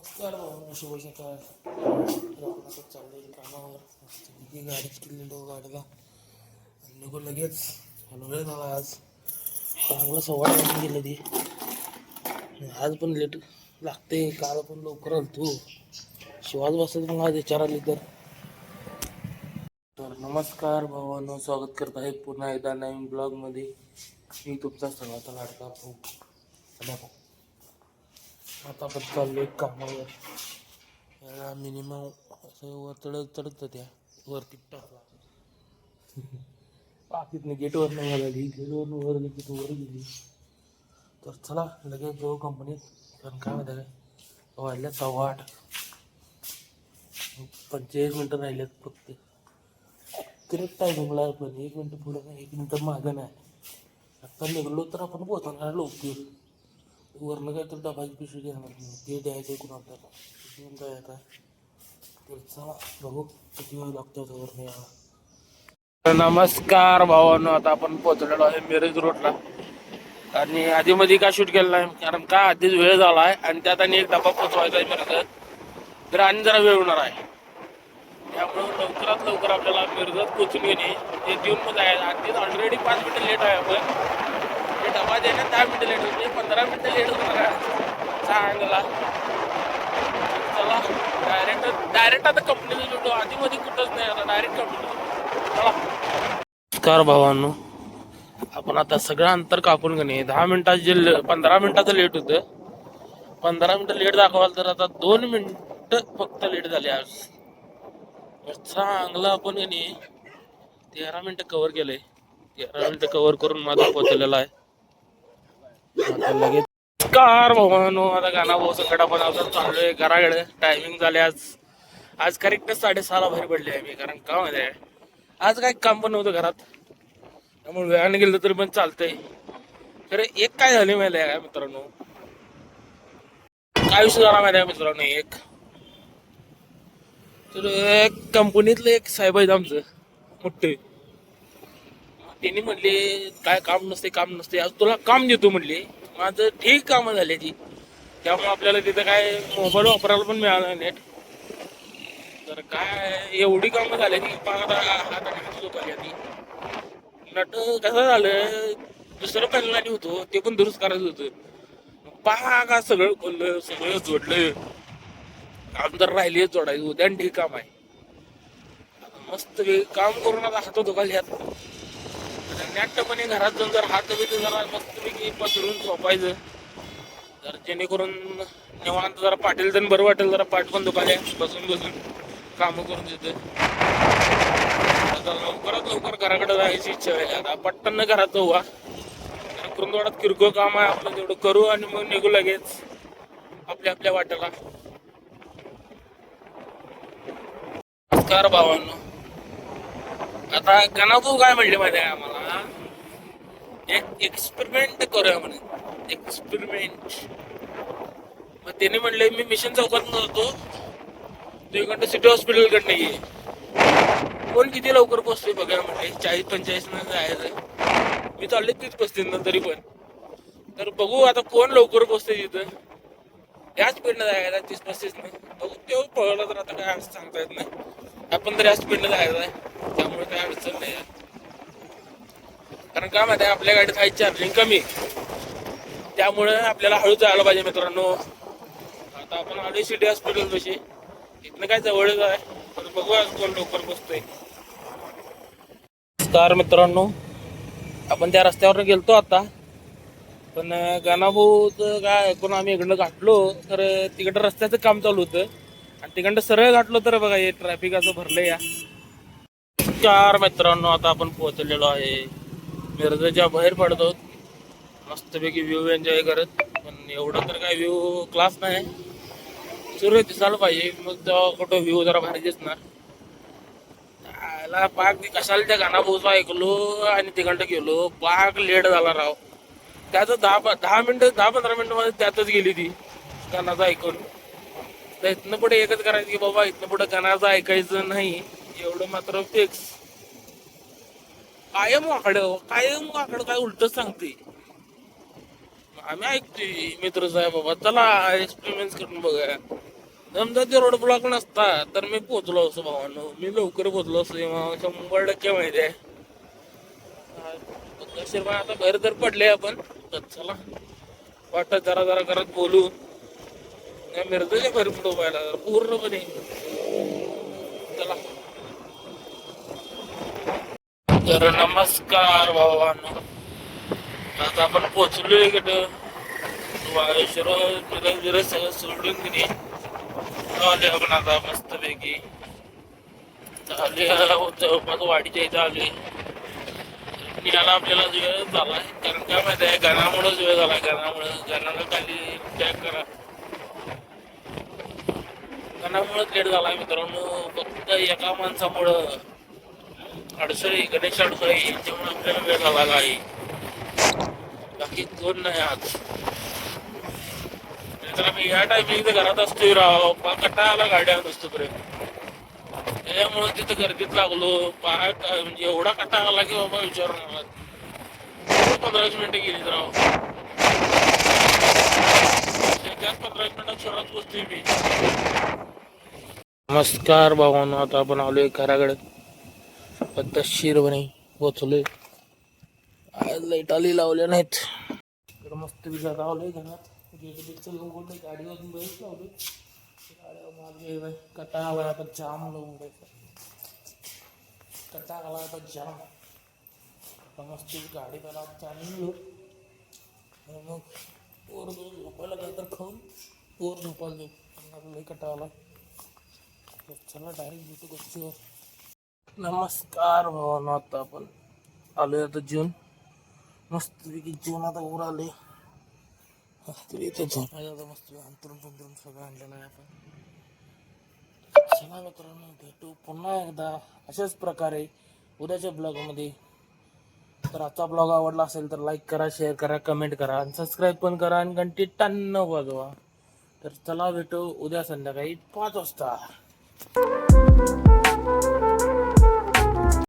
नमस्कार भाऊ, शुभ सकाळ. आपण आता चाललोय कामावर. मस्तपैकी गाडीच केलेलो गाडीला आणि निघू लगेच. आणि वेळ झाला आज. चांगलं 8:15 गेलं ती. आज पण लेट लागते. काल पण लवकर आलतो. शिवाज बसत मला आज विचार आली तर नमस्कार भावांनो, स्वागत करत आहे पुन्हा एकदा नवीन ब्लॉगमध्ये. मी तुमचा सर्वांचा लाडका भाऊ. आता आपण चाललोय कामावर. मिनिमम असं वर चढत त्या वरती टाकला बाकीतनं गेटवरनं घालाली, गेटवरनं वर गेली वर गेली. तर चला लगेच जाऊ कंपनीत. कारण काय माहिती काय, वाजल्या 8:15. 45 मिनटं राहिल्यात फक्त. करेक्ट टायमिंगला पण 1 मिनटं पुढं नाही, 1 मिनटं मागं नाही. आता निघलो तर आपण पोहोचणार लवकर. वरनं काय तर डबाची पिशवी घेणार नाही, ते द्यायचं कोण आपल्याला घेऊन जायचं. तर चला बघू किती वेळ लागतो वरनं यायला. नमस्कार भावांनो, आता आपण पोहोचलेलो आहे मिरज रोडला. आणि आधी मध्ये का शूट केलं नाही, कारण का आधीच वेळ झाला आहे आणि त्यात आणि एक डबा पोचवायचा आहे मिरजत. तर आणि जरा वेळ होणार आहे. त्यामुळे लवकरात लवकर आपल्याला मिरजत पोचून घेणे ते देऊन पण आहे. आधीच ऑलरेडी 5 मिनिटं लेट आहे आपण. हे डबा देण्यात 10 मिनिटं लेट होते, 15 मिनिटं लेट होणार आहे चांगला. चला डायरेक्ट आता कंपनीचा शूट. आधी मध्ये कुठंच नाही, आता डायरेक्ट कंपनी. चला नमस्कार भावांनो, आपण आता सगळं अंतर कापून घेणे. 10 मिनिटाचं जे 15 मिनिटाचं लेट होतं, 15 मिनिटं लेट दाखवाल तर आता 2 मिनिटं फक्त लेट झाले आज. चांगलं आपण घेणे 13 मिनिटं कव्हर केलंय. 13 मिनिटं कव्हर करून माझा पोहोचलेला आहे. आता लगेच कार भावानो, आता गाणा भाऊ संकट आपण आता चाललोय घराकडे. टायमिंग झाले आज करेक्ट 6:30ला बाहेर पडले आहे मी. कारण का माहिती आहे, आज काही काम पण नव्हतं घरात, त्यामुळे वेळाने गेलं तरी पण चालतंय. खरं एक काय झाले माहिती आहे का मित्रांनो, काय विषय झाला माहिती आहे मित्रांनो. एक तर कंपनीतलं एक साहेब आहेत आमचं मोठे. त्यांनी म्हणले काय काम नसते आज तुला काम देतो म्हणले. माझं ठीक कामं झाली ती, त्यामुळे आपल्याला तिथं काय मोबाईल वापरायला पण मिळालं नाही नेट. तर काय एवढी कामं झाली की ती नट कसं झालं, दुसरं पॅनल होतो ते पण दुरुस्त करायचं होतं. का सगळं खोललं, सगळं जोडलं. काम तर राहिले जोडायचं, उद्या ठीक काम आहे. मस्त काम करून आता हात दुखायला ह्यात नॅटपणे घरात जाऊन जर हात जरा मस्तपैकी पसरून झोपायचं, जर जेणेकरून निवांत जरा पाटील तर बरं वाटेल. जरा पाठ पण दुखाल्या बसून कामं करून देतं. लवकरात लवकर घराकडे जायची इच्छा आहे. आता पट्टन घरात जाऊ. कुरुंदवाडात किरकोळ काम आहे आपलं, तेवढं करू आणि मग निघू लगेच आपल्या वाट्याला. नमस्कार भावांनो, आता गणाभाऊ काय म्हणले माहिती आहे आम्हाला, एक एक्सपेरिमेंट करूया म्हणे. एक्सपेरिमेंट मग त्याने म्हणले मी मिशन चौकात नव्हतो, 2 घंटे सिटी हॉस्पिटल कडे ये. कोण किती लवकर पोहोचतोय बघा म्हणजे 40-45 न जायचं. मी चालले 30-35 न तरी पण. तर बघू आता कोण लवकर पोहोचतोय तिथं. या स्पीडनं जायला 30-35 न बघू. तेव्हा पळवलं तर आता काय असं सांगता येत नाही. आपण तर या स्पीडनं जायचं आहे, त्यामुळे काय अडचण नाही. कारण काय माहिती आहे, आपल्या गाडीत आहे चार्जिंग कमी, त्यामुळे आपल्याला हळू जायला पाहिजे मित्रांनो. आता आपण आलोय सिटी हॉस्पिटल पाशी. इथनं काय जवळच आहे, पण बघू आज कोण लवकर पोहोचतोय. नमस्कार मित्रांनो, आपण त्या रस्त्यावर गेलतो आता, पण गाणाभाऊचं काय ऐकून आम्ही इकडनं गाठलो तर तिकडं रस्त्याचं काम चालू होतं आणि तिकडं सरळ गाठलो तर बघा हे ट्रॅफिक असं भरलंय. या नमस्कार मित्रांनो, आता आपण पोहोचलेलो आहे मिरजच्या बाहेर पडतो. मस्तपैकी व्ह्यू एन्जॉय करत, पण एवढं तर काय व्ह्यू क्लास नाही. सूर्य दिसायला पाहिजे, मग तेव्हा कुठं व्ह्यू जरा भारी दिसणार. पाक कशाला त्या गाणाभाऊचं ऐकलो आणि तिकडं गेलो. पाक लेट झाला राव. त्याचं 10-15 मिनिटं मध्ये त्यातच गेली ती गाण्याचं ऐकून. तर इथनं पुढे एकच करायचं की बाबा इथनं पुढे गाण्याचं ऐकायचं नाही, एवढं मात्र फिक्स. कायम वाकड काय उलटच सांगते. आम्ही ऐकतोय मित्र साहेब बाबा, चला एक्सपेरिमेंट करून बघा. समजा ते रोड ब्लॉक नसता तर मी पोहोचलो असतो भावांनो. मी लवकर पोहोचलो असतो तेव्हा 100% माहिती आहे. दर्शन आता बाहेर तर पडले आपण. तर चला वाटत जरा जरा करत बोलू. मिरजेच्या बाहेर कुठं व्हायला पूर्णपणे. चला तर नमस्कार भावांनो. आता आपण पोहोचलोय इकडं वाळेश्वर सगळं सोडून की आले आपण आता मस्तपैकी. आले जवळपास वाडीच्या इथं आले. याला आपल्याला वेळ झाला कारण काय माहिती आहे गणामुळेच वेळ झाला. गणाला खाली टॅग करा. गणामुळेच लेट झाला मित्रांनो. फक्त एका माणसामुळं अडसळी गणेश अडसळी यांच्यामुळे आपल्याला वेळ झाला काही. बाकी कोण नाही आज. तर आम्ही या टायमिंग घरात असतोय राव. कट्टा आला गाड्या नसतो पर्यंत. त्याच्यामुळे तिथं गर्दीत लागलो. म्हणजे एवढा कट्टा आला की बाबा विचारू नका. 15 मिनिटं गेली राव. त्याच 15 मिनिटात शहरात पोहोचतोय मी. नमस्कार भावांनो. आता आपण आलोय घराकडे. पद्धतशीरपणे पोचलोय. आज लाईट आली लावल्या नाहीत. तर मस्त विचार लावलोय घरात. गाडीवरून बैठ लावलोय. कटा आला आता जाम लावून कटा आला आता जाम. मस्त गाडी त्याला चालू मग पोर झोपायला काय तर खाऊन पोर झोपायला देऊ. लई कटा आला. चला डायरेक्ट भेटू गच्चीवर. नमस्कार भावांनो. आता आपण आलोय आता जेवण. मस्तपैकी जेवण आता वर आले. इथं झोपायला आता मस्त अंतरून पंतरून सगळं आणलेलं आहे आपण. चला मित्रांनो भेटू पुन्हा एकदा अशाच प्रकारे उद्याच्या ब्लॉगमध्ये. तर आजचा ब्लॉग आवडला असेल तर लाईक करा, शेअर करा, कमेंट करा आणि सबस्क्राईब पण करा आणि घंटी टन्न वाजवा. तर चला भेटू उद्या संध्याकाळी 5 वाजता.